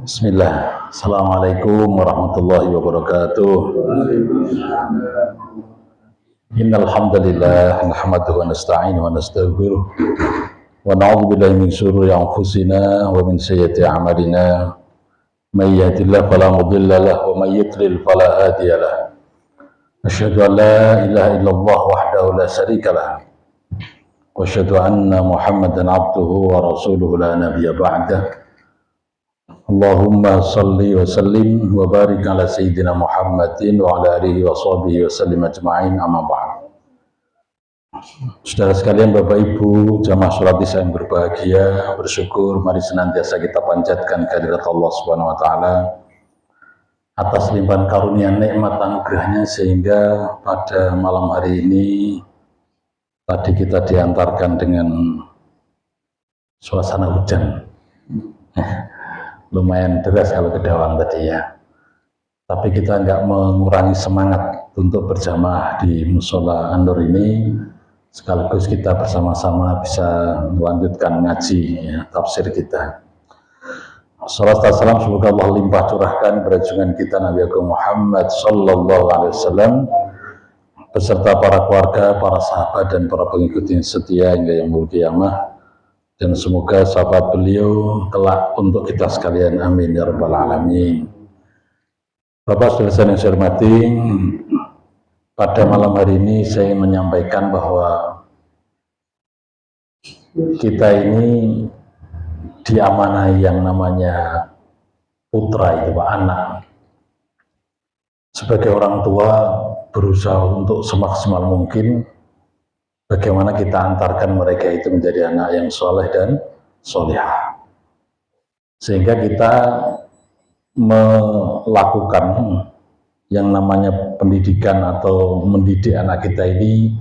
Bismillah. Assalamualaikum warahmatullahi wabarakatuh. Innal hamdalillah nahmaduhu wa nasta'inuhu wa nastaghfiruh wa na'udzu billahi min shururi anfusina wa min sayyiati a'malina. May yahdihillahu fala mudilla lahu wa may yudlil fala hadiya lahu. Asyhadu an la ilaha illallah wahdahu la syarika lahu wa asyhadu anna Muhammadan 'abduhu wa rasuluhu la nabiyya ba'dahu. Allahumma salli wa sallim wa barik ala sayyidina Muhammadin wa ala alihi wa sahbihi wa sallim ajma'in, amma ba'd. Saudara sekalian, Bapak Ibu, jamaah sholat isya yang berbahagia, bersyukur, mari senantiasa kita panjatkan kehadirat Allah Subhanahu wa taala atas limpahan karunia nikmat anugerahnya, sehingga pada malam hari ini tadi kita diantarkan dengan suasana hujan. Lumayan deras kalau ke Dawang tadi ya, tapi kita nggak mengurangi semangat untuk berjamaah di musola An-Nur ini, sekaligus kita bersama-sama bisa melanjutkan ngaji ya, tafsir kita. Salawat dan salam semoga Allah limpah curahkan kepada junjungan kita Nabi Agung Muhammad Sallallahu Alaihi Wasallam beserta para keluarga, para sahabat dan para pengikut yang setia hingga yaumul qiyamah. Dan semoga sahabat beliau kelak untuk kita sekalian, amin ya rabbal alamin. Bapak saudara yang saya hormati, pada malam hari ini saya ingin menyampaikan bahwa kita ini diamanai yang namanya putra, itu Pak, anak. Sebagai orang tua berusaha untuk semaksimal mungkin bagaimana kita antarkan mereka itu menjadi anak yang soleh dan solehah, sehingga kita melakukan yang namanya pendidikan atau mendidik anak kita ini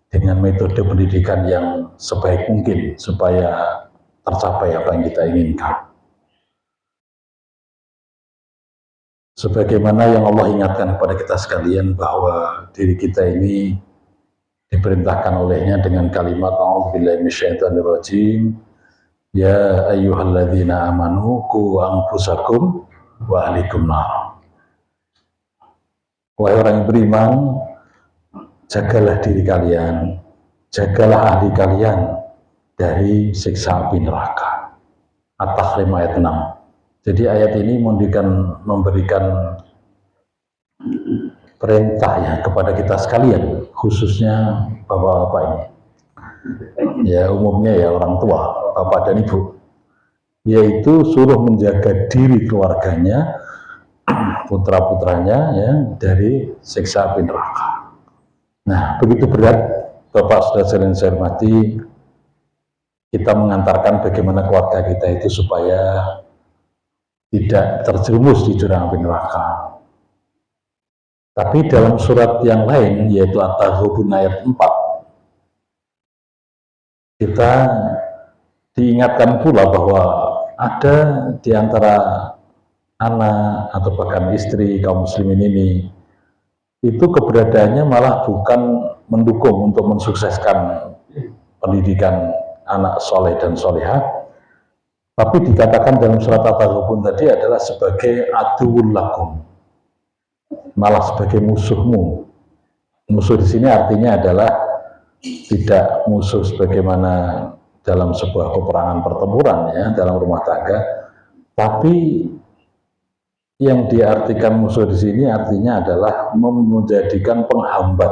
dengan metode pendidikan yang sebaik mungkin supaya tercapai apa yang kita inginkan. Sebagaimana yang Allah ingatkan kepada kita sekalian bahwa diri kita ini diperintahkan olehnya dengan kalimat a'udzubillahi minasyaitonirrajim, ya ayyuhalladzina amanu qu anfusakum wa ahlikum nar. Wahai orang yang beriman, jagalah diri kalian, jagalah ahli kalian dari siksa api neraka. At-Tahrim ayat 6. Jadi ayat ini memberikan perintah ya kepada kita sekalian, khususnya bapak-bapak ini, ya umumnya ya orang tua, bapak dan ibu, yaitu suruh menjaga diri keluarganya, putra-putranya ya dari siksa api neraka. Nah, begitu berat Bapak saudara yang saya hormati, kita mengantarkan bagaimana keluarga kita itu supaya tidak terjerumus di jurang api neraka. Tapi dalam surat yang lain, yaitu At-Taghabun ayat 4, kita diingatkan pula bahwa ada di antara anak atau bahkan istri kaum muslimin ini, itu keberadaannya malah bukan mendukung untuk mensukseskan pendidikan anak soleh dan solehah, tapi dikatakan dalam surat At-Taghabun tadi adalah sebagai aduwwul lakum, malah sebagai musuhmu. Musuh di sini artinya adalah tidak musuh sebagaimana dalam sebuah peperangan pertempuran ya dalam rumah tangga, tapi yang diartikan musuh di sini artinya adalah menjadikan penghambat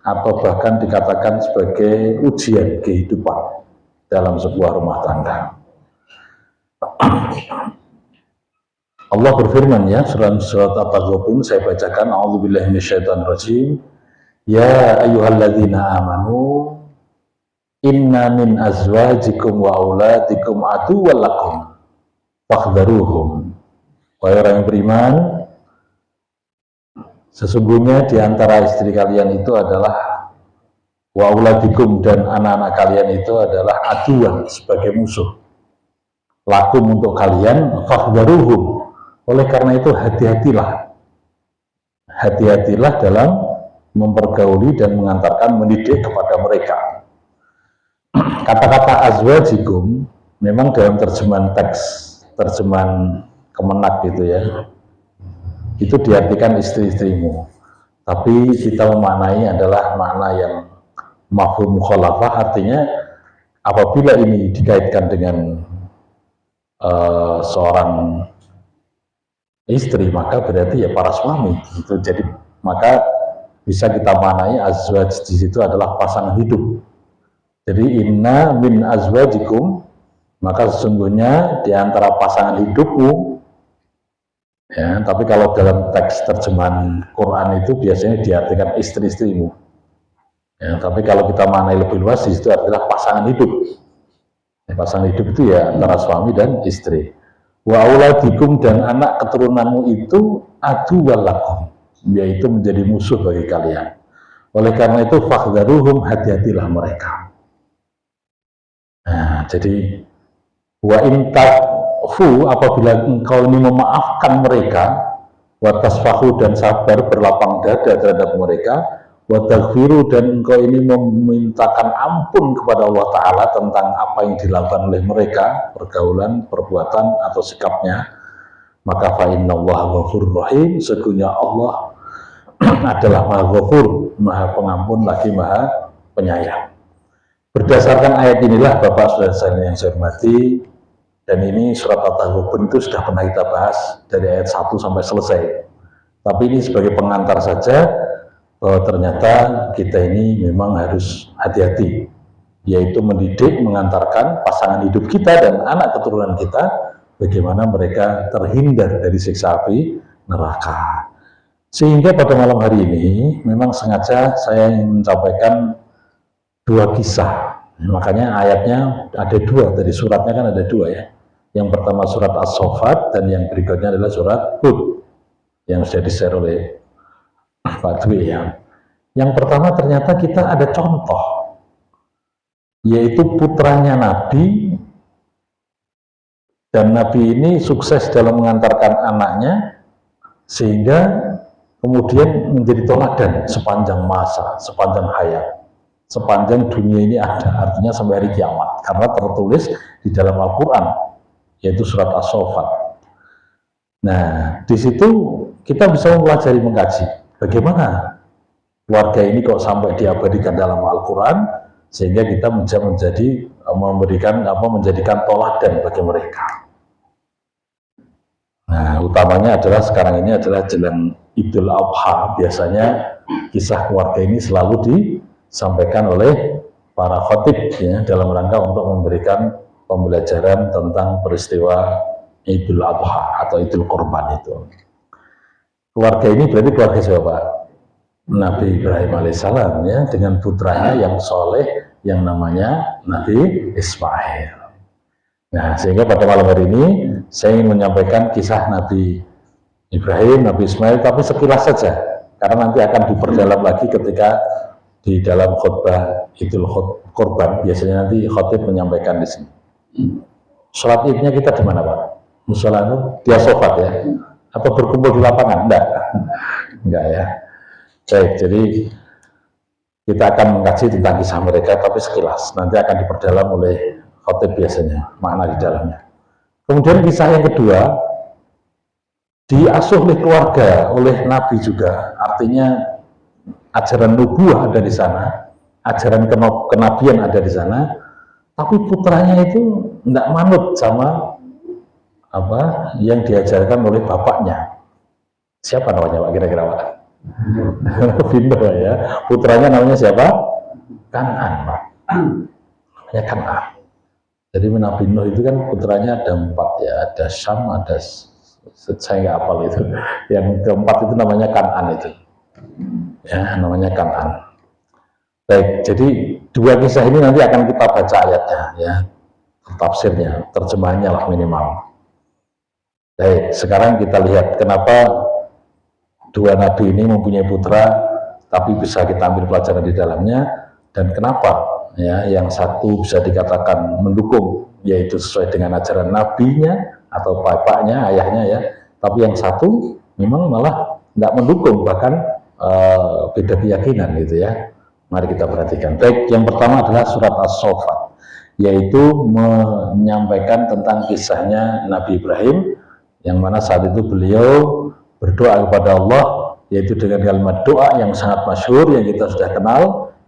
atau bahkan dikatakan sebagai ujian kehidupan dalam sebuah rumah tangga. Allah berfirman ya, surat At-Taghabun, saya bacakan, a'udzubillahi minasyaitonirrajim, ya ayyuhalladzina amanu inna min azwajikum wa auladikum aduwwan lakum fahdharuhum. Wahai orang yang beriman, sesungguhnya di antara istri kalian itu adalah wa auladikum, dan anak-anak kalian itu adalah aduwan, sebagai musuh, lakum, untuk kalian, fahdharuhum. Oleh karena itu hati-hatilah dalam mempergauli dan mengantarkan, mendidik kepada mereka. Kata-kata azwajikum memang dalam terjemahan teks terjemahan Kemenak gitu ya, itu diartikan istri-istrimu. Tapi kita memaknai adalah makna yang mafhum mukhalafah, artinya apabila ini dikaitkan dengan seorang istri, maka berarti ya para suami itu. Jadi maka bisa kita maknai azwaj di situ adalah pasangan hidup. Jadi inna min azwajikum, maka sesungguhnya di antara pasangan hidupmu. Ya, tapi kalau dalam teks terjemahan Quran itu biasanya diartikan istri-istrimu. Ya, tapi kalau kita maknai lebih luas di situ adalah pasangan hidup. Ya, pasangan hidup itu ya antara suami dan istri. Wa auladikum, dan anak keturunanmu itu aduwalakum, yaitu menjadi musuh bagi kalian. Oleh karena itu fakhdaruhum, hati-hatilah mereka. Nah, jadi wa intakfu, apabila engkau ini memaafkan mereka, wa tasfahu, dan sabar berlapang dada terhadap mereka, wa taghfiru, dan engkau ini memintakan ampun kepada Allah Ta'ala tentang apa yang dilakukan oleh mereka, pergaulan, perbuatan, atau sikapnya, maka fa innallaha ghafurur rahim, sesungguhnya Allah adalah maha ghafur, maha pengampun lagi maha penyayang. Berdasarkan ayat inilah Bapak Saudara yang saya hormati, dan ini surat At-Taghabun itu sudah pernah kita bahas dari ayat 1 sampai selesai. Tapi ini sebagai pengantar saja bahwa ternyata kita ini memang harus hati-hati, yaitu mendidik, mengantarkan pasangan hidup kita dan anak keturunan kita bagaimana mereka terhindar dari siksa api neraka. Sehingga pada malam hari ini memang sengaja saya ingin menyampaikan dua kisah. Makanya ayatnya ada dua, dari suratnya kan ada dua ya. Yang pertama surat As-Saffat, dan yang berikutnya adalah surat Hud yang sudah di-share oleh Pak Dwi ya. Yang pertama ternyata kita ada contoh, yaitu putranya Nabi, dan Nabi ini sukses dalam mengantarkan anaknya sehingga kemudian menjadi teladan sepanjang masa, sepanjang hayat, sepanjang dunia ini ada, artinya sampai hari kiamat, karena tertulis di dalam Al-Quran, yaitu surat As-Saffat. Nah, di situ kita bisa mempelajari, mengkaji bagaimana keluarga ini kok sampai diabadikan dalam Al-Quran, sehingga kita bisa menjadikan teladan bagi mereka. Nah, utamanya adalah sekarang ini adalah jelang Idul Adha, biasanya kisah keluarga ini selalu disampaikan oleh para khatib ya, dalam rangka untuk memberikan pembelajaran tentang peristiwa Idul Adha atau Idul Korban itu. Keluarga ini berarti keluarga siapa? Nabi Ibrahim alaihissalam ya, dengan putranya yang soleh yang namanya Nabi Ismail. Nah, sehingga pada malam hari ini saya ingin menyampaikan kisah Nabi Ibrahim, Nabi Ismail, tapi sekilas saja, karena nanti akan diperdalam lagi ketika di dalam khutbah Idul Korban. Biasanya nanti khatib menyampaikan di sini. Sholat idnya kita di mana Pak? Musola itu di As-Saffat ya? Atau berkumpul di lapangan? Enggak ya. Baik, jadi kita akan mengkaji tentang kisah mereka, tapi sekilas. Nanti akan diperdalam oleh khatib biasanya, makna di dalamnya. Kemudian kisah yang kedua, diasuh oleh keluarga, oleh Nabi juga. Artinya ajaran nubuah ada di sana, ajaran kenabian ada di sana, tapi putranya itu tidak manut sama apa yang diajarkan oleh bapaknya. Siapa namanya Pak kira-kira Pak? Bindo ya. Putranya namanya siapa? Kan'an Pak. Namanya Kan'an. Jadi Nabi Nuh itu kan putranya ada 4 ya, ada Syam, ada saya nggak hafal itu. Yang keempat itu namanya Kan'an itu. Ya, namanya Kan'an. Baik, jadi dua kisah ini nanti akan kita baca ayatnya ya, tafsirnya, terjemahannya lah minimal. Baik, sekarang kita lihat kenapa dua nabi ini mempunyai putra tapi bisa kita ambil pelajaran di dalamnya, dan kenapa ya yang satu bisa dikatakan mendukung, yaitu sesuai dengan ajaran nabinya atau bapaknya, ayahnya ya, tapi yang satu memang malah tidak mendukung, bahkan beda keyakinan gitu ya. Mari kita perhatikan. Baik, yang pertama adalah surat As-Saffat. yaitu menyampaikan tentang kisahnya Nabi Ibrahim, yang mana saat itu beliau berdoa kepada Allah, yaitu dengan kalimat doa yang sangat masyhur yang kita sudah kenal,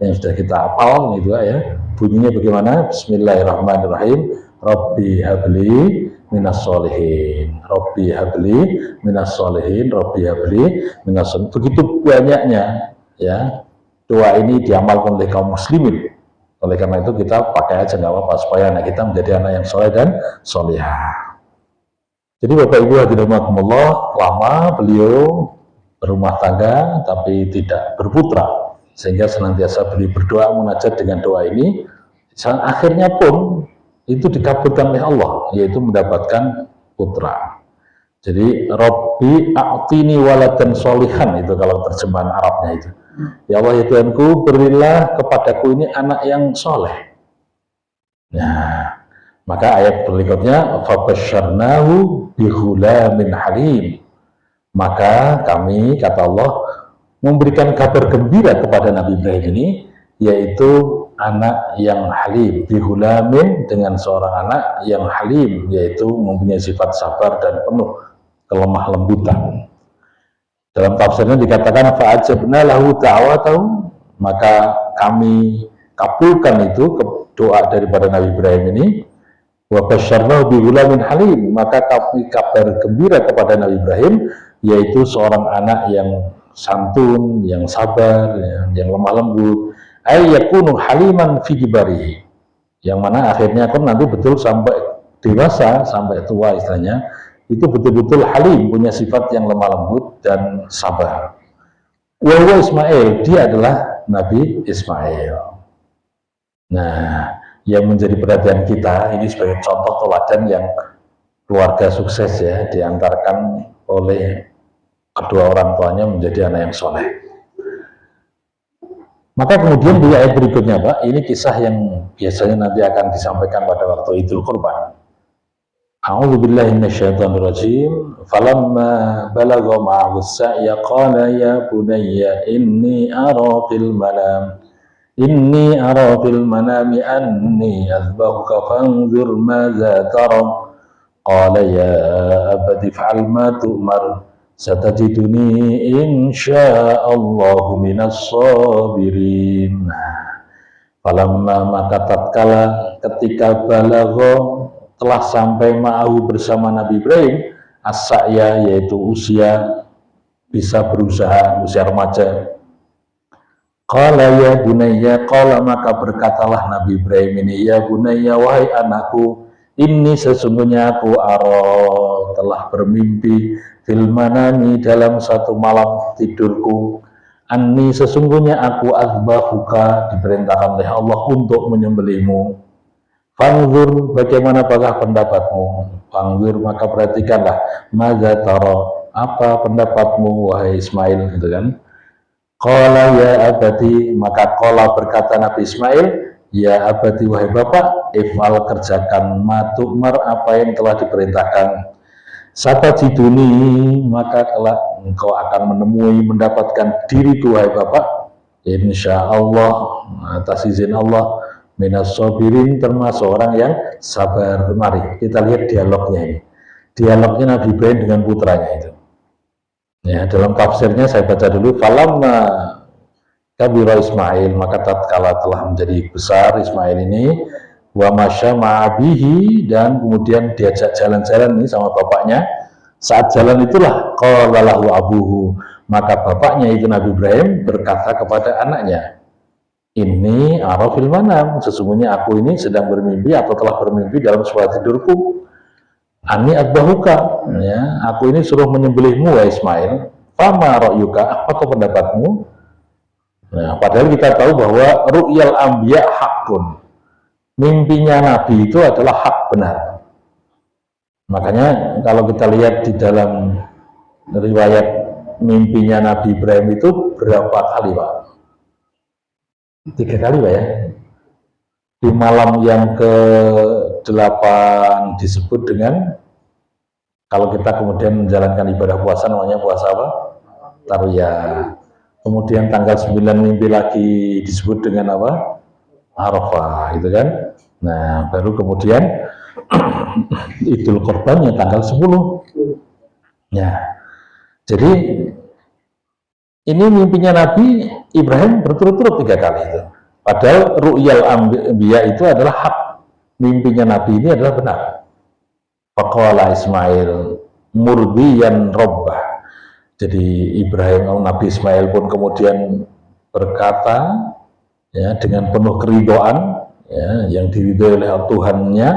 yang sudah kita hafal gitu ya. Bunyinya bagaimana? Bismillahirrahmanirrahim. Rabbi habli minas solihin, Rabbi habli minas solihin, Rabbi habli minas solihin. Begitu banyaknya ya doa ini diamalkan oleh kaum muslimin. Oleh karena itu kita pakai aja nggak apa-apa supaya anak kita menjadi anak yang soleh dan solehah. Jadi Bapak Ibu hadirin rahimakumullah, lama beliau berumah tangga tapi tidak berputra, sehingga senantiasa beliau berdoa munajat dengan doa ini. Akhirnya pun itu dikabulkan oleh Allah, yaitu mendapatkan putra. Jadi Robbi a'tini waladan solihan, itu kalau terjemahan Arabnya itu. Ya Allah ya Tuhanku, berilah kepadaku ini anak yang soleh. Nah, maka ayat berikutnya fabasyarnahu bihulamin halim. Maka kami, kata Allah, memberikan kabar gembira kepada Nabi Ibrahim ini, yaitu anak yang halim, bihulamin, dengan seorang anak yang halim, yaitu mempunyai sifat sabar dan penuh kelemah lembutan. Dalam tafsirnya dikatakan fa'ajabna lahu da'watahu, maka kami kabulkan itu doa daripada Nabi Ibrahim ini. Wa basyarnahu bihulamin halim, maka kami kabar gembira kepada Nabi Ibrahim, yaitu seorang anak yang santun, yang sabar, yang lemah lembut, ayyakunu haliman fi kibarihi, yang mana akhirnya kan nanti betul sampai dewasa, sampai tua istilahnya, itu betul-betul halim, punya sifat yang lemah lembut dan sabar. Wa huwa Ismail, dia adalah Nabi Ismail. Nah, yang menjadi perhatian kita ini sebagai contoh teladan yang keluarga sukses ya, diantarkan oleh kedua orang tuanya menjadi anak yang soleh. Maka kemudian di ayat berikutnya Pak, ini kisah yang biasanya nanti akan disampaikan pada waktu Idul Kurban. A'udzubillahi minasyaitonirrajim. Falamma balagha ma'ahu as-sa'ya qala ya bunayya inni ara fil manami anni azbahuka fanzur madza tara. Qala ya abati fa'al ma tu'mar satajiduni insya'allahu minas sabirin. Falamma, maka tatkala ketika balagha, telah sampai ma'ahu bersama Nabi Ibrahim as-sa'ya, yaitu usia bisa berusaha, usia remaja. Qala ya bunayya, qala maka berkatalah Nabi Ibrahim ini, ya bunayya, wahai anakku, ini sesungguhnya aku telah bermimpi fil manami, dalam satu malam tidurku, anni sesungguhnya aku azbahuka, diperintahkan oleh Allah untuk menyembelihmu. Fanzur, bagaimana apakah pendapatmu? Fanzur, maka perhatikanlah, madza tara, apa pendapatmu wahai Ismail, gitu kan. Qala ya abati, maka qala berkata Nabi Ismail, ya abati, wahai bapak, if'al, kerjakan, matukmar, apa yang telah diperintahkan. Satajiduni, maka kelak engkau akan menemui, mendapatkan diriku wahai bapak, insyaallah, atas izin Allah, minas sabirin, termasuk orang yang sabar. Mari kita lihat dialognya ini, dialognya Nabi Ibrahim dengan putranya itu ya. Dalam tafsirnya saya baca dulu, falamma kabira Ismail, maka tatkala telah menjadi besar Ismail ini, wa masya ma'abihi, dan kemudian diajak jalan-jalan ini sama bapaknya. Saat jalan itulah qala lahu abuhu, maka bapaknya itu Nabi Ibrahim berkata kepada anaknya, ini arafil manam, sesungguhnya aku ini sedang bermimpi atau telah bermimpi dalam suatu tidurku. Ani adbahuka, ya, aku ini suruh menyembelihmu wahai Ismail. Fama ra'yuka, apa pendapatmu? Nah, padahal kita tahu bahwa ru'yal anbiya hakun, mimpinya Nabi itu adalah hak, benar. Makanya kalau kita lihat di dalam riwayat mimpinya Nabi Ibrahim itu berapa kali Pak? 3 kali Pak ya. Di malam yang ke-8 disebut dengan, kalau kita kemudian menjalankan ibadah puasa namanya puasa apa? Tarwiyah. Kemudian tanggal 9 mimpi lagi disebut dengan apa? Arafah, gitu kan. Nah, baru kemudian Idul Kurbannya tanggal 10. Ya, jadi ini mimpinya Nabi Ibrahim berturut-turut 3 kali itu. Padahal ru'yal anbiya itu adalah hak. Mimpinya Nabi ini adalah benar. Faqala Ismail murdiyan rabbah. Jadi Ibrahim, Nabi Ismail pun kemudian berkata ya dengan penuh keridoan ya, yang diridhoi oleh Tuhannya,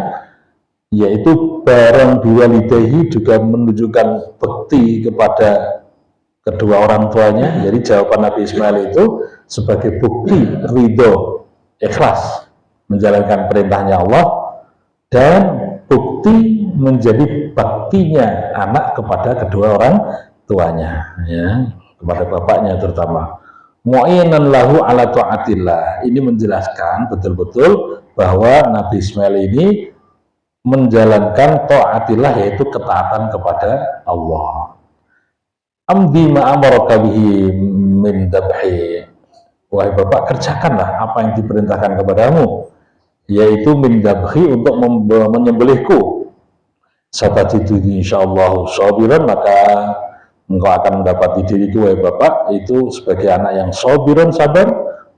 yaitu barang biwalidahi, juga menunjukkan bekti kepada kedua orang tuanya. Jadi jawaban Nabi Ismail itu sebagai bukti ridho, ikhlas menjalankan perintahnya Allah, dan bukti menjadi baktinya anak kepada kedua orang tuanya, ya, kepada bapaknya terutama. Mu'inan lahu ala ta'atillah. Ini menjelaskan betul-betul bahwa Nabi Ismail ini menjalankan ta'atillah, yaitu ketaatan kepada Allah. Amdi ma'amaraka bihi min dabhi. Wahai bapak, kerjakanlah apa yang diperintahkan kepadamu, yaitu min dabhi, untuk menyembelihku. Satajiduni insyaallah sabiran, maka engkau akan mendapati diriku, wahai bapak, itu sebagai anak yang sabiran, sabar,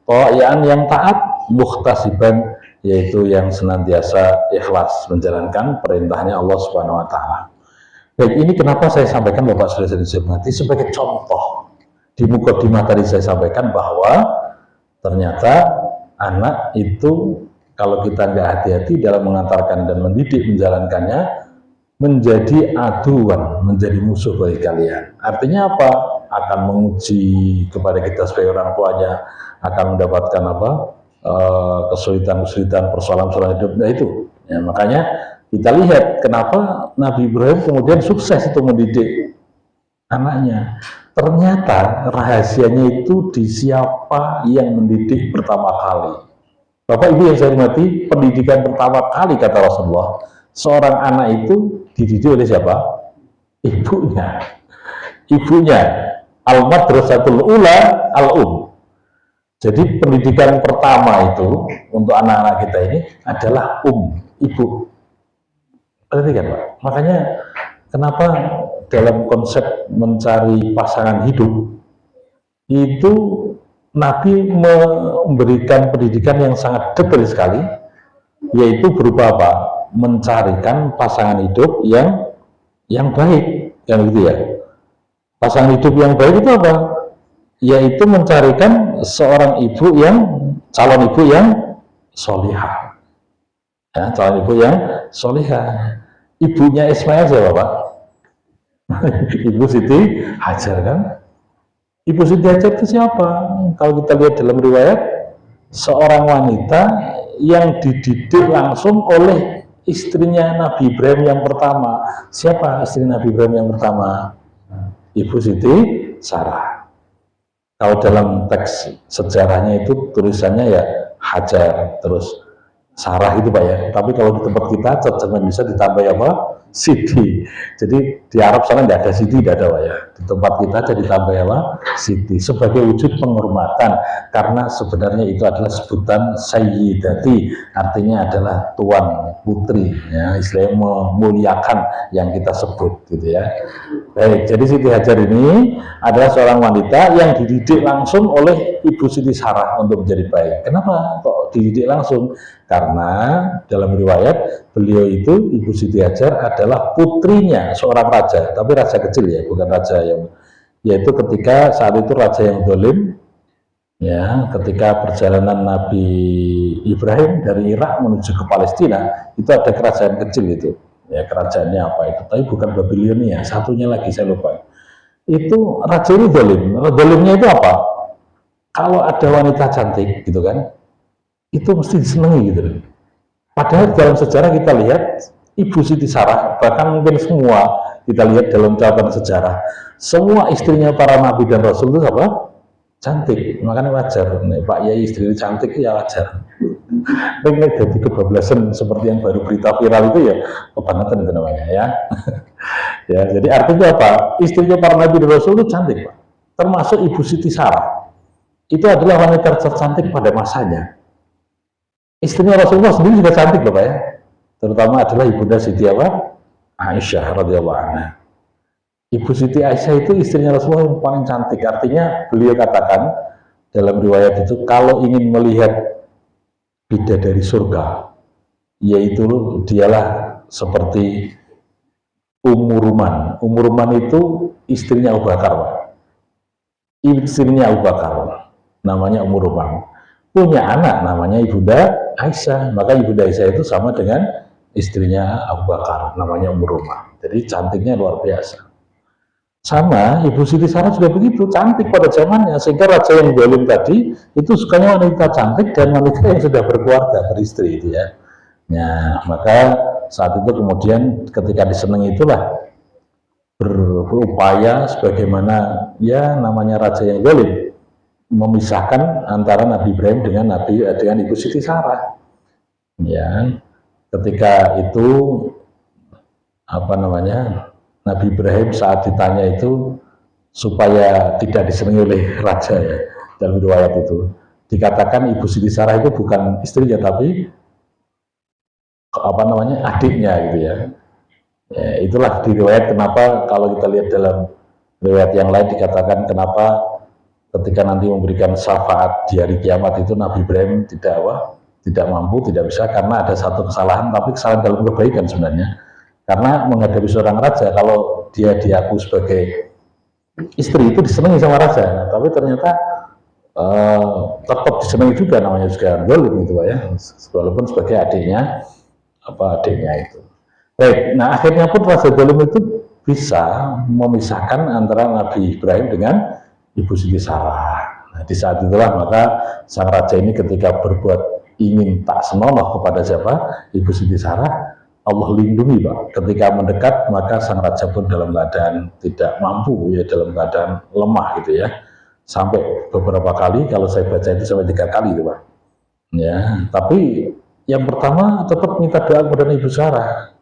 ta'ian, yang taat, mukhtasiban, yaitu yang senantiasa ikhlas menjalankan perintahnya Allah Subhanahu wa taala. Baik, ini kenapa saya sampaikan Bapak Saudara hormati sebagai contoh. Di mukadimah tadi saya sampaikan bahwa ternyata anak itu kalau kita nggak hati-hati dalam mengantarkan dan mendidik, menjalankannya, menjadi aduan, menjadi musuh bagi kalian. Artinya apa? Akan menguji kepada kita sebagai orang tuanya, akan mendapatkan apa? Kesulitan-kesulitan, persoalan-persoalan hidup. Nah itu, ya, makanya kita lihat kenapa Nabi Ibrahim kemudian sukses itu mendidik anaknya. Ternyata rahasianya itu di siapa yang mendidik pertama kali. Bapak Ibu yang saya hormati, pendidikan pertama kali kata Rasulullah, seorang anak itu dididik oleh siapa? Ibunya. Ibunya. Al-madrasatul ula al-um. Jadi pendidikan pertama itu untuk anak-anak kita ini adalah ibu. Perhatikan Pak. Makanya kenapa dalam konsep mencari pasangan hidup itu Nabi memberikan pendidikan yang sangat detail sekali, yaitu berupa apa? Mencarikan pasangan hidup yang baik, yang gitu ya. Pasangan hidup yang baik itu apa? Yaitu mencarikan seorang ibu calon ibu yang solihah. Ya, calon ibu yang solihah. Ibunya Ismail siapa Pak? Ibu Siti Hajar kan? Ibu Siti Hajar itu siapa? Kalau kita lihat dalam riwayat, seorang wanita yang dididik langsung oleh istrinya Nabi Ibrahim yang pertama. Siapa istri Nabi Ibrahim yang pertama? Ibu Siti Sarah. Kalau dalam teks sejarahnya itu tulisannya ya Hajar, terus Sarah itu Pak ya. Tapi kalau di tempat kita cuma bisa ditambah apa? Siti. Jadi di Arab sana tidak ada Siti, tidak ada Pak ya. Di tempat kita jadi tambah apa? Siti, sebagai wujud penghormatan, karena sebenarnya itu adalah sebutan Sayyidati, artinya adalah tuan, putri, ya, istilahnya memuliakan yang kita sebut gitu ya. Baik, jadi Siti Hajar ini adalah seorang wanita yang dididik langsung oleh Ibu Siti Sarah untuk menjadi baik. Kenapa kok dididik langsung? Karena dalam riwayat beliau itu, Ibu Siti Hajar adalah putrinya seorang raja, tapi raja kecil ya, bukan raja yang, yaitu ketika saat itu raja yang zalim ya, ketika perjalanan Nabi Ibrahim dari Irak menuju ke Palestina, itu ada kerajaan kecil itu ya, kerajaannya apa itu, tapi bukan Babilonia, satunya lagi saya lupa. Itu raja ini zalim. Zalimnya itu apa? Kalau ada wanita cantik gitu kan, itu mesti disenangi gitu loh. Padahal dalam sejarah kita lihat Ibu Siti Sarah, bahkan mungkin semua kita lihat dalam catatan sejarah, semua istrinya para nabi dan rasul itu apa? Cantik. Makanya wajar nih, Pak Yai istri cantik ya wajar. Ini jadi kebablasan seperti yang baru berita viral itu ya, kebangetan itu namanya ya. Ya, jadi artinya apa? Istrinya para nabi dan rasul itu cantik Pak. Termasuk Ibu Siti Sarah. Itu adalah wanita tercantik pada masanya. istrinya Rasulullah sendiri juga cantik loh Pak ya. Terutama adalah Ibunda Siti apa? Aisyah radhiyallahu anha. Ibu Siti Aisyah itu istrinya Rasulullah yang paling cantik. Artinya beliau katakan dalam riwayat itu, kalau ingin melihat bidadari surga, yaitu dialah seperti Ummu Ruman. Ummu Ruman itu istrinya Abu Bakar, Pak. Istrinya Abu Bakar, namanya Ummu Ruman. Punya anak namanya Ibunda Aisyah. Maka Ibunda Aisyah itu sama dengan istrinya Abu Bakar, namanya Ummu Ruman. Jadi cantiknya luar biasa. Sama Ibu Siti Sarah juga begitu, cantik pada zamannya, sehingga raja yang zalim tadi itu sukanya wanita cantik dan wanita yang sudah berkeluarga, beristri itu ya. Nah, maka saat itu kemudian ketika disenangi itulah berupaya sebagaimana ya namanya raja yang zalim memisahkan antara Nabi Ibrahim dengan Ibu Siti Sarah. Ya, ketika itu apa namanya? Nabi Ibrahim saat ditanya itu supaya tidak disenangi oleh raja ya, dalam riwayat itu dikatakan Ibu Siti Sarah itu bukan istrinya tapi apa namanya adiknya gitu ya. Ya itulah di riwayat kenapa kalau kita lihat dalam riwayat yang lain dikatakan kenapa ketika nanti memberikan syafaat di hari kiamat itu Nabi Ibrahim tidak mampu, tidak bisa karena ada satu kesalahan, tapi kesalahan dalam kebaikan sebenarnya. Karena menghadapi seorang raja, kalau dia diaku sebagai istri itu disenangi sama raja, tapi ternyata tetap disenangi juga, namanya juga zalim gitu Pak ya, walaupun sebagai adiknya itu. Baik, nah akhirnya pun raja zalim itu bisa memisahkan antara Nabi Ibrahim dengan Ibu Siti Sarah. Nah, di saat itulah maka sang raja ini ketika berbuat ingin tak senonoh kepada siapa? Ibu Siti Sarah, Allah lindungi Pak. Ketika mendekat maka sang raja pun dalam keadaan tidak mampu ya, dalam keadaan lemah gitu ya. Sampai beberapa kali, kalau saya baca itu sampai 3 kali itu Pak. Ya, tapi yang pertama tetap minta doa kepada Ibu Sarah.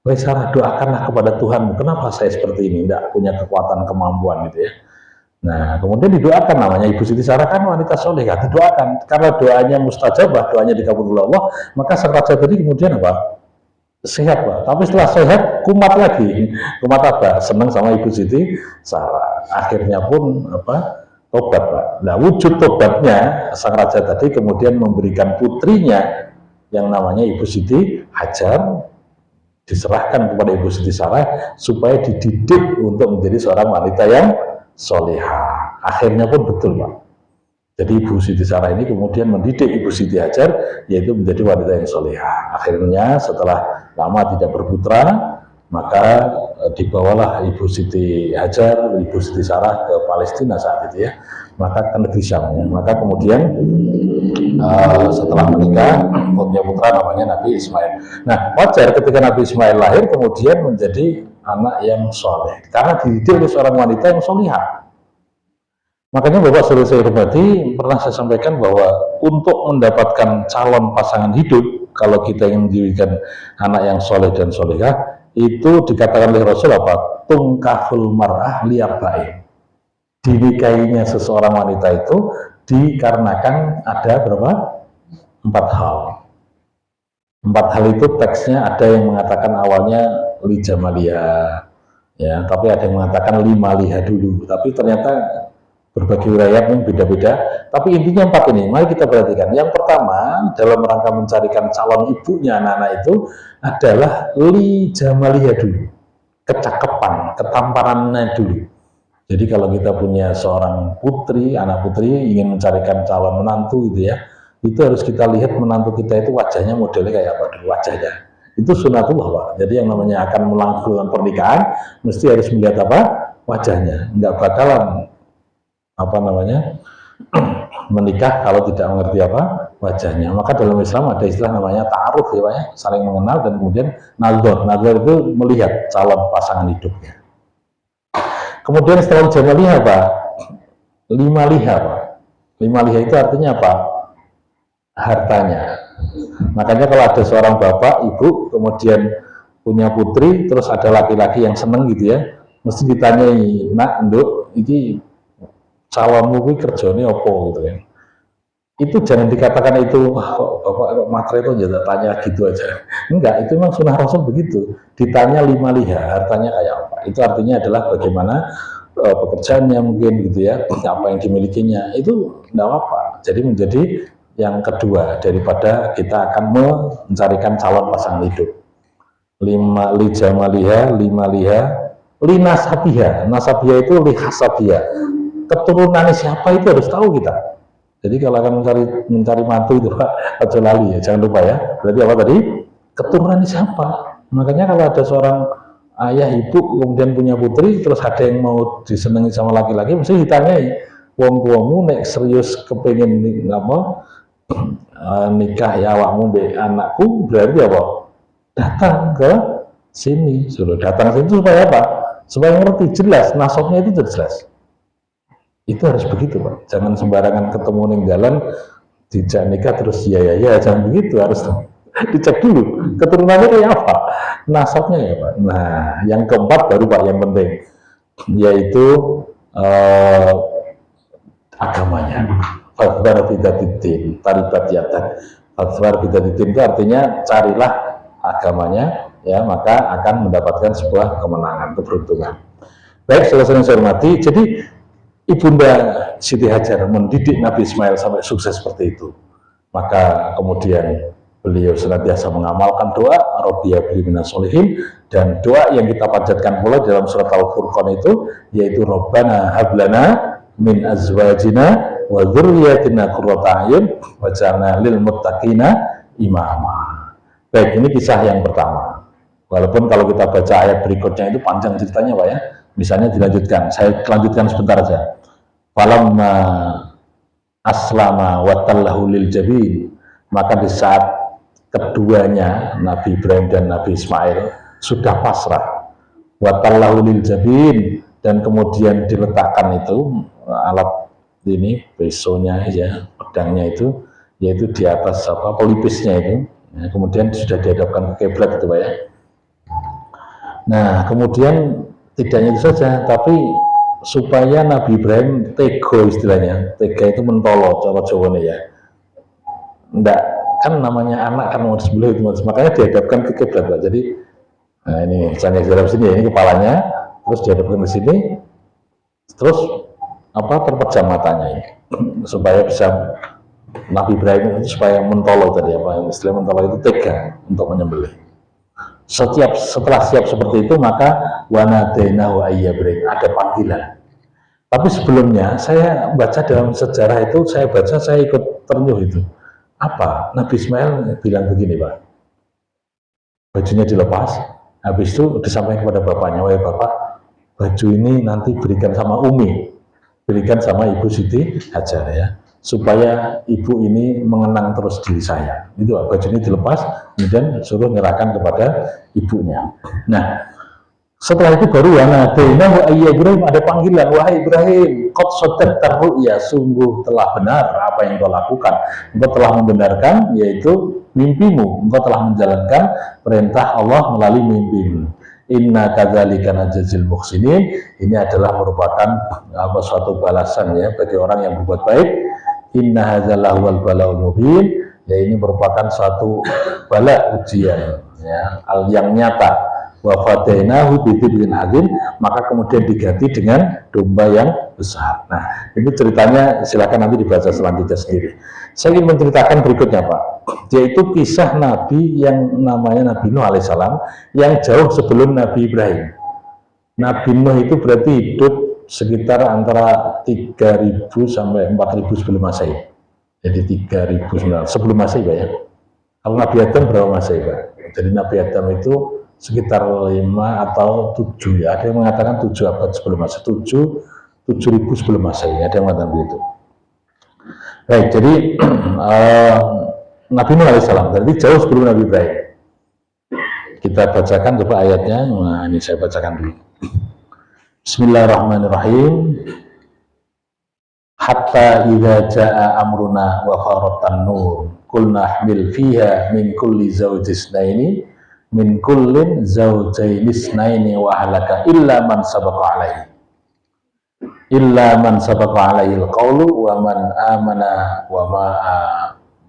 Wahai Sarah, doakanlah kepada Tuhanmu. Kenapa saya seperti ini? Tidak punya kekuatan kemampuan gitu ya. Nah, kemudian didoakan, namanya Ibu Siti Sarah kan wanita solehah, didoakan. Karena doanya mustajabah, doanya dikabul oleh Allah, maka sang raja tadi kemudian apa? Sehat Pak, tapi setelah sehat kumat lagi. Kumat apa? Senang sama Ibu Siti Sarah. Akhirnya pun tobat Pak. Nah, wujud tobatnya sang raja tadi kemudian memberikan putrinya yang namanya Ibu Siti Hajar, diserahkan kepada Ibu Siti Sarah supaya dididik untuk menjadi seorang wanita yang soleha. Akhirnya pun betul Pak. Jadi Ibu Siti Sarah ini kemudian mendidik Ibu Siti Hajar, yaitu menjadi wanita yang soleha. Akhirnya setelah lama tidak berputra, maka dibawalah Ibu Siti Hajar, Ibu Siti Sarah ke Palestina saat itu ya, maka ke negeri Syam. Ya. Maka kemudian setelah menikah punya putra namanya Nabi Ismail. Nah, wajar ketika Nabi Ismail lahir kemudian menjadi anak yang soleh karena dididik oleh seorang wanita yang solehah. Makanya Bapak Saudara saya hormati, pernah saya sampaikan bahwa untuk mendapatkan calon pasangan hidup, kalau kita ingin menjadikan anak yang soleh dan solehah, itu dikatakan oleh Rasul apa? Tungkahul mar'ah liyarba'in. Dinikahinya seseorang wanita itu dikarenakan ada berapa? 4 hal. 4 hal itu teksnya ada yang mengatakan awalnya li jamaliyah, ya, tapi ada yang mengatakan limaliha dulu, tapi ternyata berbagai wilayah yang beda-beda, tapi intinya 4 ini. Mari kita perhatikan. Yang pertama, dalam rangka mencarikan calon ibunya anak-anak itu adalah li jamaliyah dulu, kecakapan, ketamparannya dulu. Jadi kalau kita punya seorang putri, anak putri, ingin mencarikan calon menantu gitu ya, itu harus kita lihat menantu kita itu wajahnya modelnya kayak apa dulu, wajahnya. Itu sunatullah Pak. Jadi yang namanya akan melangsungkan pernikahan, mesti harus melihat apa? Wajahnya. Enggak bakalan menikah kalau tidak mengerti apa wajahnya. Maka dalam Islam ada istilah namanya ta'aruf ya Pak ya, saling mengenal, dan kemudian nazar. Nazar itu melihat calon pasangan hidupnya. Kemudian setelah jamaliyah Pak, limaliha Pak. Limaliha itu artinya apa? Hartanya. Makanya kalau ada seorang bapak, ibu, kemudian punya putri, terus ada laki-laki yang seneng gitu ya, mesti ditanyai, nak, nduk, ini calonmu kuwi kerjane apa gitu kan. itu jangan dikatakan itu, wah kok Bapak kok matre itu jangan tanya gitu aja. Enggak, itu memang sunnah Rasul begitu. Ditanya lima liha, artinya kayak apa? Itu artinya adalah bagaimana pekerjaannya mungkin gitu ya, apa yang dimilikinya, itu enggak apa. Jadi menjadi yang kedua daripada kita akan mencarikan calon pasangan hidup. Lima lijamaliha, lima liha, linasabiha. Nasabiha itu lihasabiha. Keturunan siapa itu harus tahu kita. Jadi kalau akan mencari mantu itu Pak, aja lali ya, jangan lupa ya. Berarti apa tadi? Keturunan siapa? Makanya kalau ada seorang ayah ibu kemudian punya putri, terus ada yang mau disenangi sama laki-laki, mesti ditanyai, wong tuamu nek serius kepengen apa nikah ya awakmu be anakku, berarti apa? Datang ke sini, suruh datang ke sini supaya apa? Supaya ngerti jelas, nasabnya itu jelas. Itu harus begitu Pak, jangan sembarangan ketemu ning jalan dijak nikah terus ya, jangan begitu, harus dicek dulu keturunannya kayak apa, nasabnya ya Pak. Nah yang keempat baru Pak yang penting, yaitu agamanya. Fadbar bidatiddin taribat yadak. Fadbar bidatiddin itu artinya carilah agamanya ya, maka akan mendapatkan sebuah kemenangan, keberuntungan. Baik, selesai saya hormati. Jadi Ibunda Siti Hajar mendidik Nabi Ismail sampai sukses seperti itu. Maka kemudian beliau senantiasa mengamalkan doa Rabbiyya habli minas sholihin, dan doa yang kita panjatkan pula dalam surat Al-Furqan itu yaitu Rabbana hablana min azwajina wa dzurriyyatina qurrata a'yun waj'alna lil muttaqina imama. Baik, ini kisah yang pertama. Walaupun kalau kita baca ayat berikutnya itu panjang ceritanya Pak ya. Misalnya dilanjutkan, saya lanjutkan sebentar saja. Falamma aslama wa tallahu lil jabin, maka di saat keduanya Nabi Ibrahim dan Nabi Ismail sudah pasrah, wa tallahu lil jabin, dan kemudian diletakkan itu alat ini pesonya ya, pedangnya itu, yaitu di atas apa pelipisnya itu, ya, kemudian sudah dihadapkan ke kiblat itu Pak ya. Nah kemudian tidak itu saja, tapi supaya Nabi Ibrahim tego, istilahnya tega itu mentolo cara Jawa nih ya, enggak kan namanya anak kan mau disembelih itu, makanya dihadapkan ke kiblat Pak. Jadi nah ini misalnya di dalam sini ya, ini kepalanya terus dihadapkan ke sini, terus apa terpejam matanya ini supaya bisa Nabi Ibrahim itu supaya mentolo tadi, apa istilah mentolo itu tega untuk menyembelih. Setelah siap seperti itu, maka wanadainahu ayyabrahim, ada panggilan. Tapi sebelumnya saya baca dalam sejarah itu, saya ikut ternyuh itu. Apa? Nabi Ismail bilang begini Pak, bajunya dilepas, habis itu disampaikan kepada bapaknya, wahai bapak, baju ini nanti berikan sama Umi, berikan sama Ibu Siti Hajar ya, supaya ibu ini mengenang terus diri saya. Itu baju ini dilepas, kemudian suruh menyerahkan kepada ibunya. Nah, setelah itu baru wanadainahu ayyabrahim, ada panggilan, wahai Ibrahim, qad shaddaqta ru'ya, sungguh telah benar apa yang kau lakukan. Engkau telah membenarkan, yaitu mimpimu, engkau telah menjalankan perintah Allah melalui mimpimu. Inna kadzalika najzil muhsinin, ini adalah merupakan suatu balasan ya bagi orang yang berbuat baik. Inna hadzal wal balaul mubin, ya ini merupakan suatu bala ujian ya yang nyata. Wa fadainahu bidhibhin azim, maka kemudian diganti dengan domba yang besar. Nah, ini ceritanya silakan nanti dibaca selanjutnya sendiri. Saya ingin menceritakan berikutnya Pak, yaitu kisah Nabi yang namanya Nabi Nuh alaihissalam yang jauh sebelum Nabi Ibrahim. Nabi Nuh itu berarti hidup sekitar antara 3000 sampai 4000 sebelum Masehi. Jadi 3000 sebelum Masehi Pak ya. Kalau Nabi Adam berapa Masehi Pak? Jadi Nabi Adam itu sekitar 5 atau 7 ya, ada yang mengatakan 7 abad sebelum Masehi, 7000 sebelum Masehi, ada yang mengatakan begitu. Baik, jadi Nabi Nuh alaihissalam berarti jauh sebelum Nabi Ibrahim. Kita bacakan coba ayatnya. Nah, ini saya bacakan dulu. Bismillahirrahmanirrahim. Hatta idza jaa amruna wa faratan nur qulna ahmil fiha min kulli zawjisnaini min kullin zawjaini isnaini wa ahlaka illa man sabaqa alaihi. illa man sabaqa alaihil qawlu wa man amana wa ma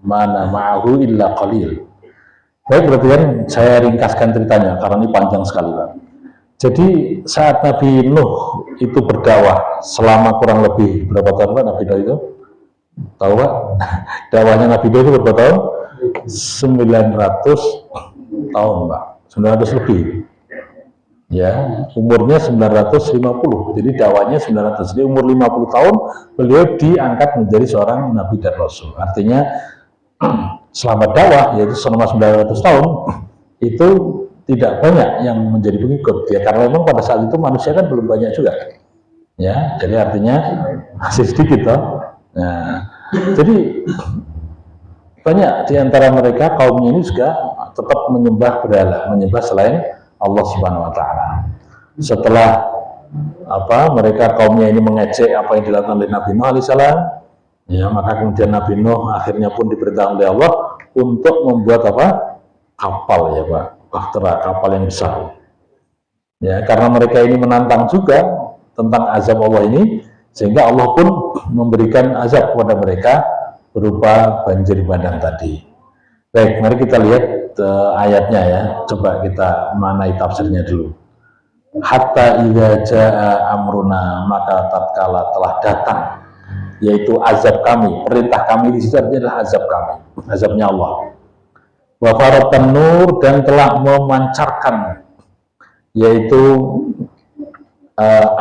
mana ma'ahu illa qalil. Baik, berarti kan saya ringkaskan ceritanya karena ini panjang sekali, Pak. Jadi saat Nabi Nuh itu berdakwah selama kurang lebih berapa tahun, Pak, Nabi Nuh itu? Tahu, Pak? Dakwahnya Nabi Nuh itu berapa tahun? 900 tahun, Pak. 900 lebih. Ya, umurnya 950. Jadi dakwahnya 900. Jadi umur 50 tahun beliau diangkat menjadi seorang nabi dan rasul. Artinya selama dakwah, yaitu selama 900 tahun, itu tidak banyak yang menjadi pengikut ya, karena memang pada saat itu manusia kan belum banyak juga ya, jadi artinya masih sedikit toh. Nah, jadi banyak diantara mereka kaumnya ini juga tetap menyembah berhala, menyembah selain Allah Subhanahu Wa Taala. Setelah mereka kaumnya ini mengejek apa yang dilakukan oleh Nabi Nuh alaihissalam, ya, maka kemudian Nabi Nuh akhirnya pun diperintahkan oleh Allah untuk membuat kapal, ya Pak, bahtera, kapal yang besar. Ya, karena mereka ini menantang juga tentang azab Allah ini, sehingga Allah pun memberikan azab kepada mereka berupa banjir bandang tadi. Baik, mari kita lihat ayatnya ya. Coba kita manai tafsirnya dulu. Hatta idza jaa amruna, maka tatkala telah datang, yaitu azab kami, perintah kami di situ adalah azab kami, azabnya Allah. Wa faratan nur, dan telah memancarkan, yaitu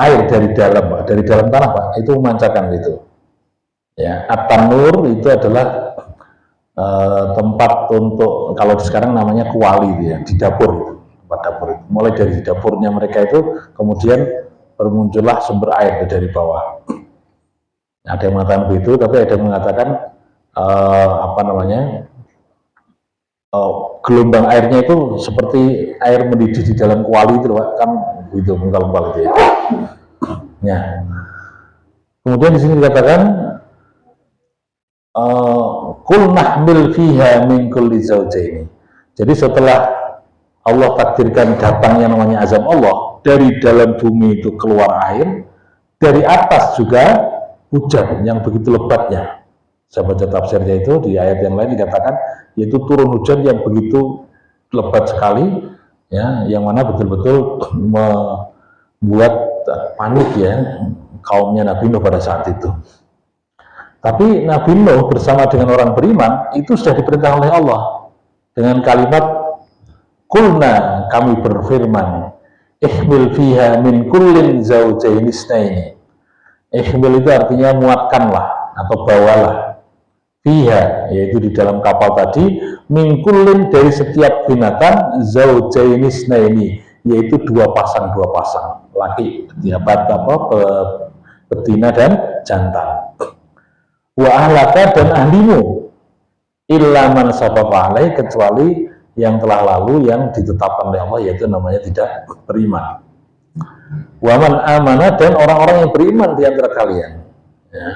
air dari dalam tanah, Pak, itu memancarkan itu. Ya, at-tanur itu adalah tempat untuk, kalau sekarang namanya kuali ya, di dapur, tempat dapur itu. Mulai dari dapurnya mereka itu kemudian bermuncullah sumber air dari bawah. Ada yang mengatakan begitu, tapi ada yang mengatakan gelombang airnya itu seperti air mendidih di dalam kuali itu, Pak, kan begitu, mengkal-kal itu ya. Ya. Kemudian di sini dikatakan kul nahmil fiha min kulli zawjaini. Jadi setelah Allah takdirkan datangnya namanya azab Allah, dari dalam bumi itu keluar air, dari atas juga hujan yang begitu lebatnya. Saya baca tafsirnya itu di ayat yang lain dikatakan yaitu turun hujan yang begitu lebat sekali, ya, yang mana betul-betul membuat panik ya kaumnya Nabi Nuh pada saat itu. Tapi Nabi Nuh bersama dengan orang beriman itu sudah diperintah oleh Allah dengan kalimat kulna, kami berfirman, ihmil fiha min kullin zawjaini itsnaini. Ihmil itu artinya muatkanlah atau bawalah, fiha, yaitu di dalam kapal tadi, min kullin, dari setiap binatang, zawjaini itsnaini, yaitu dua pasang laki, betina dan jantan. Wa ahlaka, dan ahlimu, illa man sabaqa alaih, kecuali yang telah lalu yang ditetapkan oleh Allah, yaitu namanya tidak beriman. Wa man amana, dan orang-orang yang beriman di antara kalian, ya.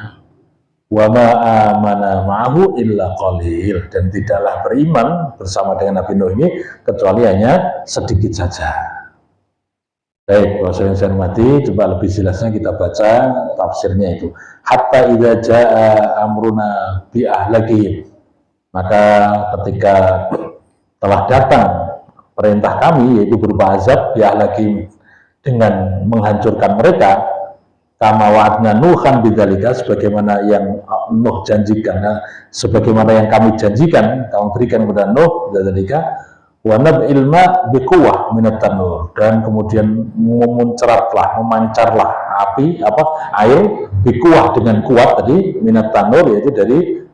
Wa ma amana ma'ahu illa qalil, dan tidaklah beriman bersama dengan Nabi Nuh ini kecuali hanya sedikit saja. Baik, Bapak yang saya hormati, coba lebih jelasnya kita baca tafsirnya itu. Hatta idza jaa amruna bi ahlakihim, maka ketika telah datang perintah kami, yaitu berupa azab, bi ahlakihim, dengan menghancurkan mereka, kama wa'adna Nuhan bidzalika, sebagaimana yang Nuh janjikan, sebagaimana yang kami janjikan, kami berikan kepada Nuh bidzalika, wa nab'il ma biquwwah minat tanur, dan kemudian memancarlah air biquwwah, dengan kuat tadi, minat tanur, yaitu dari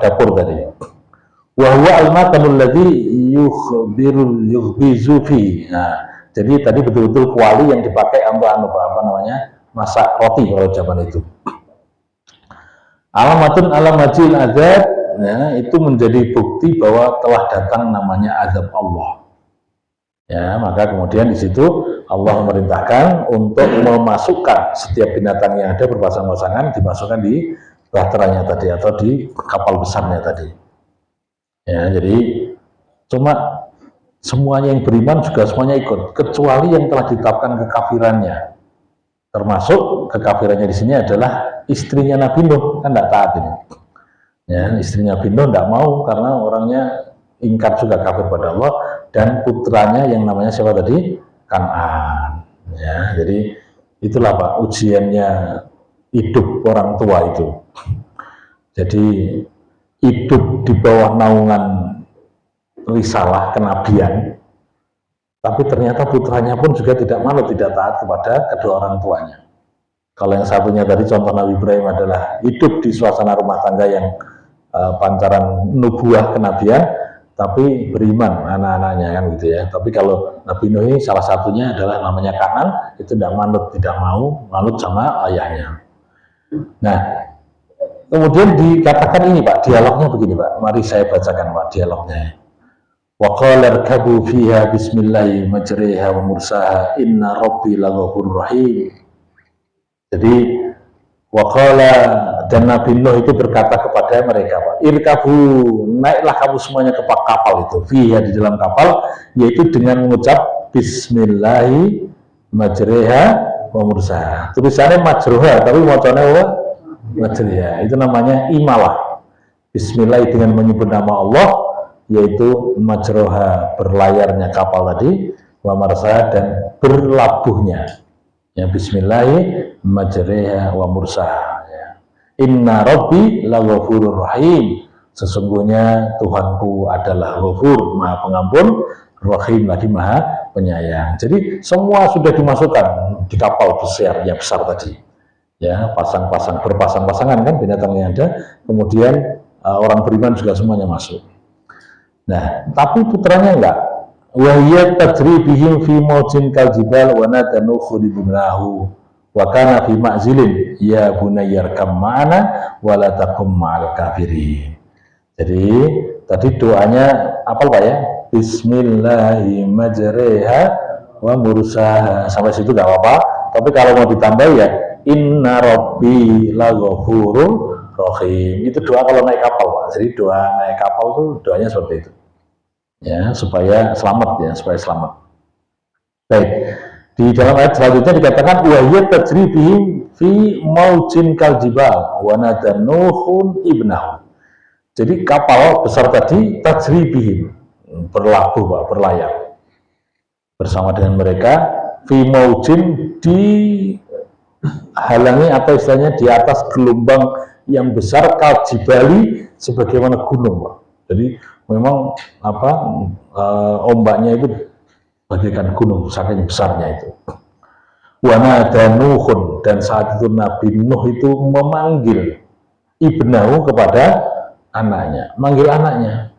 dapur tadi. Wa huwa al-makanul ladzi yukhbizu fi. Nah, jadi tadi betul-betul kuali yang dipakai untuk masak roti kalau zaman itu. Alamatun alamajil azab, ya, itu menjadi bukti bahwa telah datang namanya azab Allah. Ya, maka kemudian di situ Allah memerintahkan untuk memasukkan setiap binatang yang ada berpasang-pasangan, dimasukkan di bahteranya tadi atau di kapal besarnya tadi. Ya, jadi cuma semuanya yang beriman juga semuanya ikut, kecuali yang telah ditetapkan kekafirannya, termasuk kekafirannya di sini adalah istrinya Nabi Nuh, kan tidak taat ini. Ya, istrinya Nabi Nuh tidak mau karena orangnya ingkar juga kafir pada Allah, dan putranya yang namanya siapa tadi? Kan'an. Ya, jadi itulah Pak ujiannya hidup orang tua itu. Jadi hidup di bawah naungan risalah kenabian, tapi ternyata putranya pun juga tidak manut, tidak taat kepada kedua orang tuanya. Kalau yang satunya tadi contoh Nabi Ibrahim adalah hidup di suasana rumah tangga yang pancaran nubuah kenabian, tapi beriman anak-anaknya kan gitu ya. Tapi kalau Nabi Nuh ini salah satunya adalah namanya Kanan, itu tidak manut, tidak mau manut sama ayahnya. Nah, kemudian dikatakan ini Pak, dialognya begini Pak. Mari saya bacakan Pak dialognya. Wa qala irkabu fiha bismillahi majriha wa mursaha inna rabbi laghafurur rahim. Jadi waqala, dan Nabi Nuh itu berkata kepada mereka, Pak, irkabu, naiklah kamu semuanya ke kapal itu, fiha, di dalam kapal, yaitu dengan mengucap bismillahi majriha wa mursaha. Tulisannya majruha, tapi bacanya apa? Majriha. Itu namanya imalah. Bismillah dengan menyebut nama Allah, yaitu majroha, berlayarnya kapal tadi, wa marsaha, dan berlabuhnya. Ya, bismillahi majriha wa mursaha. Ya. Inna rabbi laghafurur rahim. Sesungguhnya Tuhanku adalah Ghafur, Maha Pengampun, Rahim lagi Maha Penyayang. Jadi semua sudah dimasukkan di kapal besar yang besar tadi. Ya, berpasang-pasangan kan binatangnya ada. Kemudian orang beriman juga semuanya masuk. Nah, tapi putranya enggak. Wa hiya tajri bihim fi mawjin kal jibal wa nadanu khudibnahu wa kana fi ma'zilin ya bunayyarkam ma'ana wa la takum ma'al kafirin. Jadi tadi doanya apa Pak ya? Bismillahi majriha wa mursaha. Sampai situ enggak apa-apa. Tapi kalau mau ditambah ya inna rabbi laghafurur rahim. Itu doa kalau naik kapal Pak. Jadi doa naik kapal itu doanya seperti itu. Ya, supaya selamat ya, supaya selamat. Baik, di dalam ayat selanjutnya dikatakan wa hiya tajri bihim fi maujin kal jibal wa nadanuhun ibnahu. Jadi kapal besar tadi tajri bihim, berlabuh Pak, berlayar bersama dengan mereka fi maujin, di halangi atau istilahnya di atas gelombang yang besar kal jibali, sebagaimana gunung Pak. Jadi memang ombaknya itu bagaikan gunung, saking besarnya itu. Wa nadanuhun, dan saat itu Nabi Nuh itu memanggil ibnahu, kepada anaknya, manggil anaknya.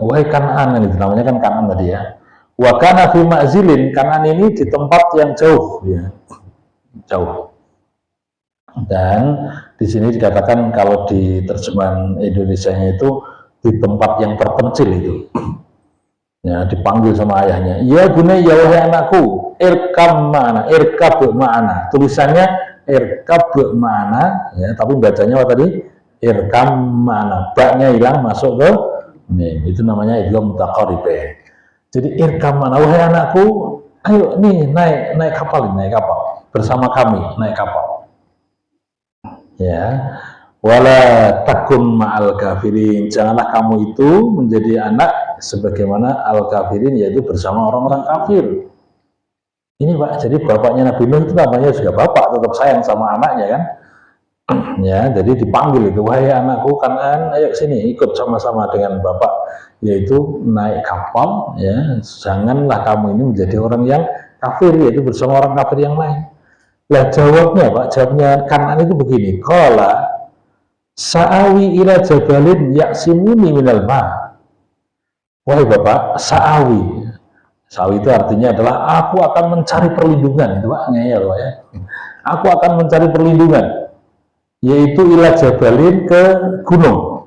Wahai Kan'an, itu namanya kan Kan'an tadi ya. Wa kana fi ma'zilin, Kan'an ini di tempat yang jauh ya. Jauh. Dan di sini dikatakan kalau di terjemahan Indonesianya itu di tempat yang terpencil itu. Ya, dipanggil sama ayahnya. Ya bunai, ya wahai anakku, irkam ma'ana, irkab ma'ana. Tulisannya irkab ma'ana, ya, tapi bacanya apa tadi? Irkam ma'ana. Baknya hilang, masuk ke mim. Itu namanya idgham mutaqarribah. Jadi irkam ma'ana, wahai anakku, ayo nih naik kapal, bersama kami naik kapal. Ya. Wala takun ma'al kafirin, janganlah kamu itu menjadi anak sebagaimana al-kafirin, yaitu bersama orang-orang kafir. Ini Pak, jadi bapaknya Nabi Nuh itu namanya juga bapak, tetap sayang sama anaknya kan. Ya, jadi dipanggil itu, wahai anakku Kan'an, ayo sini ikut sama-sama dengan bapak, yaitu naik kapal. Ya, janganlah kamu ini menjadi orang yang kafir, yaitu bersama orang kafir yang lain. Lah jawabnya Pak, jawabnya Kan'an itu begini, qala sa'awi ila jabalin yaksimuni minal ma. Wahai bapak, sa'awi itu artinya adalah aku akan mencari perlindungan. Itu Pak, ngeyel ya. Aku akan mencari perlindungan, yaitu ila jabalin, ke gunung,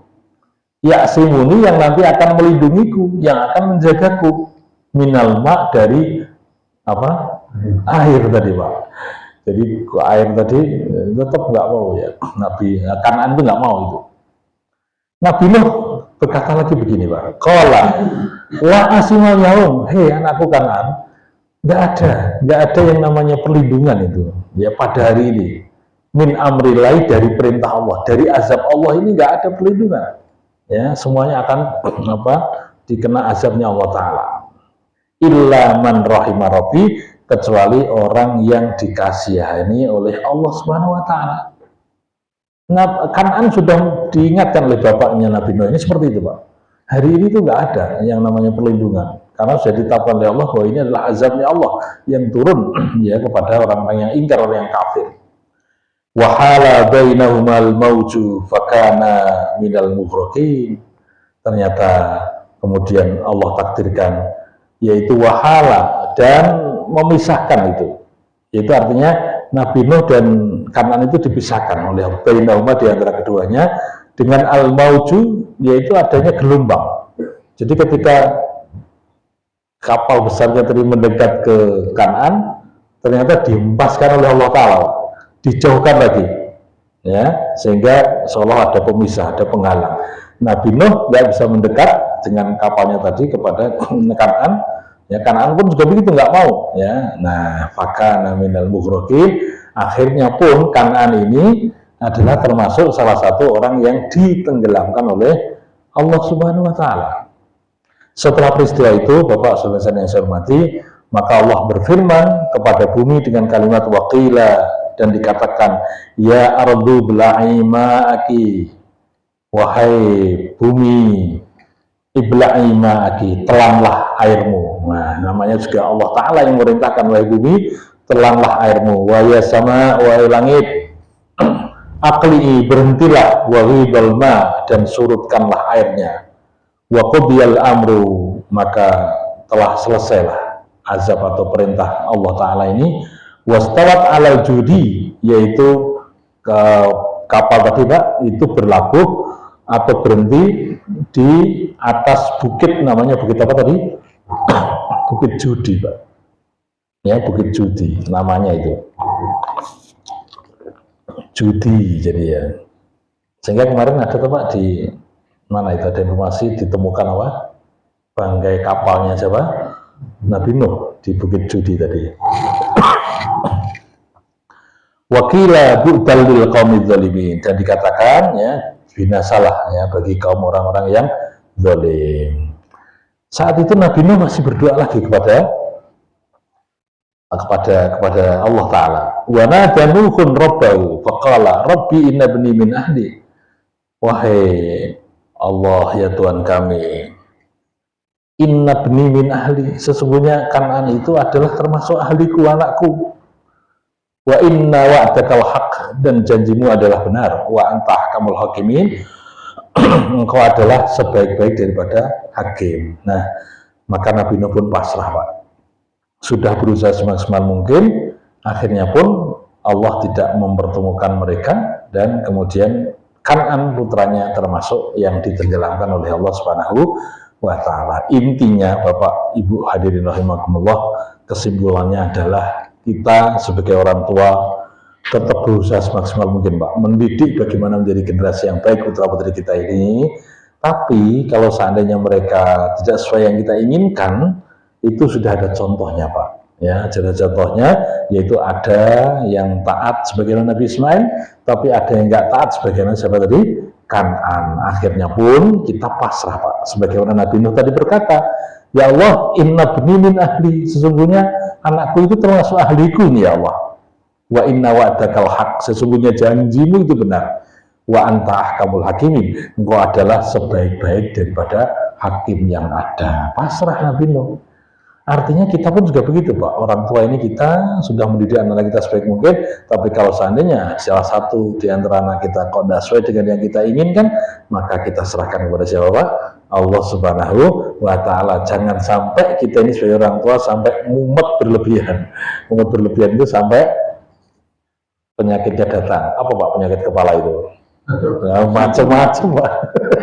yaksimuni, yang nanti akan melindungiku, yang akan menjagaku, minal ma, dari apa? Air tadi Pak. Jadi air tadi tetap nggak mau ya. Nabi Kan'an itu nggak mau itu. Nabi Nuh berkata lagi begini Pak. Qala la asimal yaum, hei anakku Kan'an, nggak ada yang namanya perlindungan itu. Ya pada hari ini, min amrilai dari perintah Allah, dari azab Allah ini nggak ada perlindungan. Ya semuanya akan apa dikena azabnya Allah Taala. Illa man rahimah Rabbi, kecuali orang yang dikasihani oleh Allah Subhanahu Wa Taala. Nah, Kan'an sudah diingatkan oleh bapaknya Nabi Nuh ini seperti itu, Pak. Hari ini tuh nggak ada yang namanya perlindungan, karena sudah ditetapkan oleh Allah bahwa ini adalah azabnya Allah yang turun ya kepada orang-orang yang ingkar, orang yang kafir. Wahala bainahumal mauju fakana minal mughraqin. Ternyata kemudian Allah takdirkan yaitu wahala dan memisahkan itu. Itu artinya Nabi Nuh dan Kan'an itu dipisahkan oleh bainahuma di antara keduanya dengan al-mauju, yaitu adanya gelombang. Jadi ketika kapal besarnya tadi mendekat ke Kan'an, ternyata dihempaskan oleh Allah Ta'ala, dijauhkan lagi, ya, sehingga seolah ada pemisah, ada penghalang. Nabi Nuh nggak bisa mendekat dengan kapalnya tadi kepada Kan'an. Ya Kan'an pun juga begitu, nggak mau, ya. Nah, fakana minal mughraqin, akhirnya pun Kan'an ini adalah termasuk salah satu orang yang ditenggelamkan oleh Allah Subhanahu Wa Taala. Setelah peristiwa itu, Bapak Saudara yang saya hormati, maka Allah berfirman kepada bumi dengan kalimat waqila, dan dikatakan, ya ardu bla'i ma'aki, wahai bumi, ibla'i ma'aki, telanlah airmu. Nah, namanya juga Allah Ta'ala yang merintahkan, wahai bumi, telanlah airmu. Wahai sama, wahai langit, aqli'i, berhentilah, wahidal ma, dan surutkanlah airnya. Wa qudiyal amru, maka telah selesailah azab atau perintah Allah Ta'ala ini. Wastawat alal judi, yaitu kapal tadi Pak, itu berlabuh atau berhenti di atas bukit, namanya bukit apa tadi? Bukit Judi, Pak. Ya, Bukit Judi namanya itu. Judi jadi ya. Sehingga kemarin ada tuh Pak di mana itu ada informasi ditemukan apa? Bangkai kapalnya siapa? Nabi Nuh di Bukit Judi tadi. Wakila bu'dal lil qaumidz zalimin, dan dikatakan ya binasalah ya bagi kaum orang-orang yang zalim. Saat itu Nabi Nuh masih berdoa lagi kepada Allah Ta'ala. Wa nada Nuhun rabbahu faqala rabbi inna ibni min ahli. Wahai Allah ya Tuhan kami, inna ibni min ahli, sesungguhnya Kan'an itu adalah termasuk ahliku, anakku. Wa inna wa'dakal haq, dan janjimu adalah benar. Wa anta ahkamul hakimin, engkau adalah sebaik-baik daripada hakim. Nah, maka Nabi Nuh pun pasrah, Pak. Sudah berusaha semaksimal mungkin, akhirnya pun Allah tidak mempertemukan mereka, dan kemudian Kan'an putranya termasuk yang ditenggelamkan oleh Allah Subhanahu wa Ta'ala. Intinya, Bapak Ibu hadirin rahimakumullah, kesimpulannya adalah kita sebagai orang tua tetap berusaha semaksimal mungkin, Pak, mendidik bagaimana menjadi generasi yang baik putra putri kita ini. Tapi kalau seandainya mereka tidak sesuai yang kita inginkan, itu sudah ada contohnya, Pak. Ya, ada contohnya, yaitu ada yang taat sebagaimana Nabi Ismail, tapi ada yang nggak taat sebagaimana siapa tadi? Kan'an. Akhirnya pun kita pasrah, Pak. Sebagaimana Nabi Nuh tadi berkata, ya Allah, inna ibni min ahli, sesungguhnya anakku itu termasuk ahliku nih ya Allah. Wa inna wa'dakal haq, sesungguhnya janjimu itu benar. Wa anta ahkamul hakimin, engkau adalah sebaik-baik daripada hakim yang ada. Pasrah Nabi Nuh. Artinya kita pun juga begitu, Pak. Orang tua ini kita sudah mendidik anak kita sebaik mungkin, tapi kalau seandainya salah satu di antara anak kita kok tidak sesuai dengan yang kita inginkan, maka kita serahkan kepada siapa, Pak? Allah Subhanahu wa Ta'ala. Jangan sampai kita ini sebagai orang tua sampai mumet berlebihan. Mumet berlebihan itu sampai penyakitnya datang. Apa, Pak, penyakit kepala itu? Nah, macam-macam, Pak.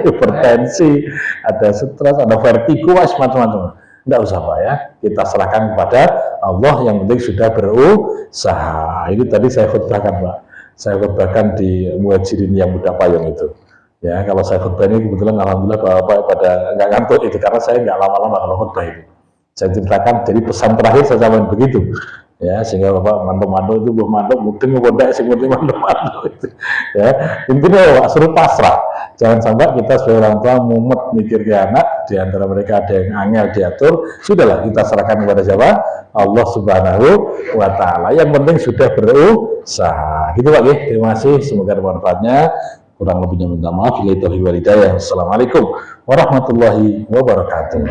Hipertensi, ada stres, ada vertigo, macam-macam. Tidak usah, Pak, ya. Kita serahkan kepada Allah, yang penting sudah berusaha. Ini tadi saya khutbahkan, Pak. Saya khutbahkan di Muhajirin yang muda payung itu. Ya, kalau saya khutbah ini kebetulan alhamdulillah Bapak pada nggak ngantuk itu, karena saya nggak lama-lama kalau khutbah itu. Saya ceritakan, jadi pesan terakhir saya sampaikan begitu. Ya, sehingga Bapak mantuk-mantuk itu buah mantuk mudeng ngodek sing penting mantuk-mantuk itu. Ya, intinya suruh pasrah. Jangan sampai kita sebagai orang tua mumet mikir ke anak, di antara mereka ada yang angel diatur, sudahlah kita serahkan kepada siapa? Allah Subhanahu wa taala. Yang penting sudah berusaha. Gitu Pak nggih. Terima kasih, semoga ada manfaatnya. Kurang lebihnya minta maaf. Assalamualaikum warahmatullahi wabarakatuh.